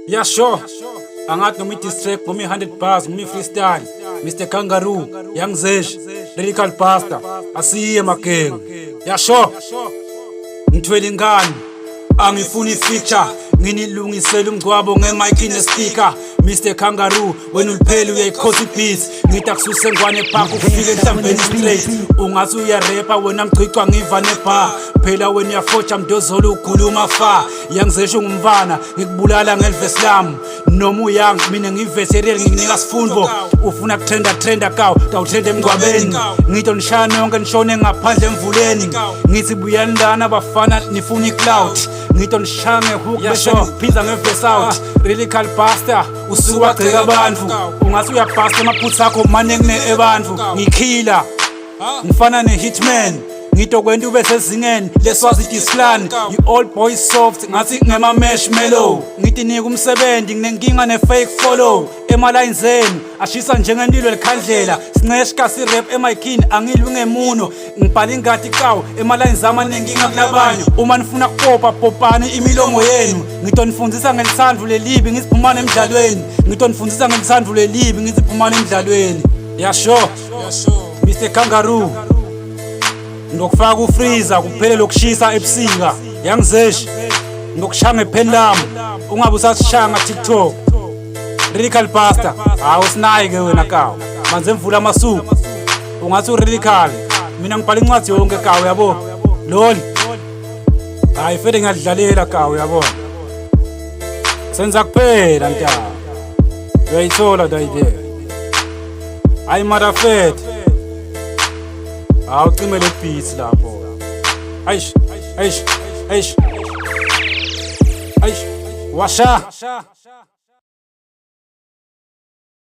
Yeah, sure. Angat no mi distract, mi 100 bars, mi freestyle. Mr. Kangaroo, Young Zesh, Lyrical Pastor, asiye makeng. Yeah, sure. Ngithwele ingane, angifuni feature. Nginilungisela umgwabo nge-mic ne-speaker. Mr. Kangaroo, wena ulipheli uyayikhosa i-beats. Ngithi akususe ngwane park ufike enhlambeni straight. Ungathi uyarepa wena mchicwa ngiva nebar. Phela wena uyafotsha mdozolo ukhuluma fa. Yangizesho ngumfana ngikubulala ngelivesi lami. Noma uyang mina ngiveterial ngikunika sifundo. Ufuna kutrenda kawo tawutrenda emgwabeni. Ngitho nishane yonke nishone ngaphandle emvuleni. Ngithi buyandana bafana nifuna i-cloud. Ngitho nishange hook bese ngiphiza nge-verse out. Lyrical Pastor usuka gceka abantu. Ungathi uyabhasta amaphutha akho manje kune ebantfu. Ngikhila ngifana ne-hitman. Ngitho kwenta ube sezingeni leswazi disclan. You-old boy soft ngathi ngema-marshmallow. Ngithi nika umsebenzi nginenkinga ne-fake follow. Ema-line zenu ashisa njengendilo likhandlela. Sinceshika si-rap emayikhini angilwi ngemuno. Ngibhala ingadi kawo ema-line zami anenkinga kulabanye. Uma nifuna kupopa popani imilomo yenu. Ngitho nifundzisa ngelithandvu lelibi ngiziphumana emdlalweni. Ngitho nifundzisa ngelithandvu lelibi ngiziphumana emdlalweni. Yeah sure. Mr. Kangaroo ngokufaka ufreezer kuphele lokushisa ebusika. Yangizeshi ngokushaya ngepheni lami ungabe usashaya TikTok. Lyrical Pastor awusinayi ke wena kawo manje emvula amasuku ungathi ulyrical mina ngibhala incwadi yonke kawo yabo lol hayi fede ngiyadlalela kawo yabo senza kuphela ntaba uyayithola dayide hayi marafet awucimele beats lapho aish washa